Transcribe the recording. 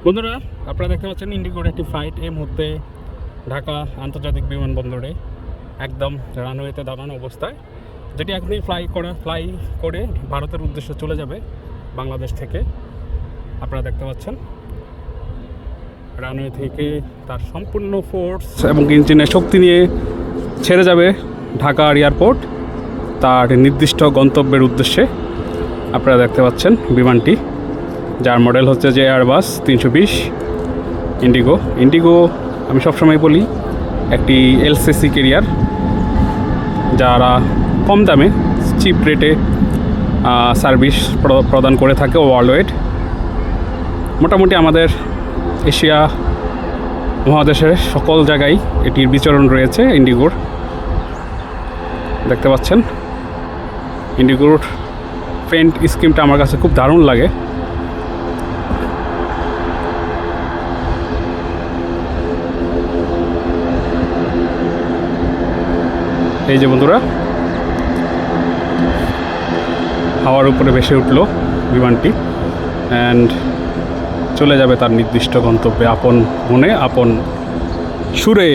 বন্ধুরা, আপনারা দেখতে পাচ্ছেন ইন্ডিগোর একটি ফ্লাইট এই মুহূর্তে ঢাকা আন্তর্জাতিক বিমানবন্দরে একদম রানওয়েতে দাঁড়ানো অবস্থায়, যেটি এখনই ফ্লাই করে ভারতের উদ্দেশ্যে চলে যাবে বাংলাদেশ থেকে। আপনারা দেখতে পাচ্ছেন রানওয়ে থেকে তার সম্পূর্ণ ফোর্স এবং ইঞ্জিনের শক্তি নিয়ে ছেড়ে যাবে ঢাকা এয়ারপোর্ট তার নির্দিষ্ট গন্তব্যের উদ্দেশ্যে। আপনারা দেখতে পাচ্ছেন বিমানটি, যার মডেল হচ্ছে যে এয়ারবাস 320 ইন্ডিগো। আমি সবসময় বলি একটি এলসিসি ক্যারিয়ার, যারা কম দামে চিপ রেটে সার্ভিস প্রদান করে থাকে ওয়ার্ল্ড ওয়াইড। মোটামুটি আমাদের এশিয়া মহাদেশের সকল জায়গায় এটির বিচরণ রয়েছে ইন্ডিগোর। দেখতে পাচ্ছেন ইন্ডিগোর পেন্ট স্কিমটা আমার কাছে খুব দারুণ লাগে। এই যে বন্ধুরা, হাওয়ার উপরে ভেসে উঠল বিমানটি অ্যান্ড চলে যাবে তার নির্দিষ্ট গন্তব্যে আপন মনে আপন সুরে।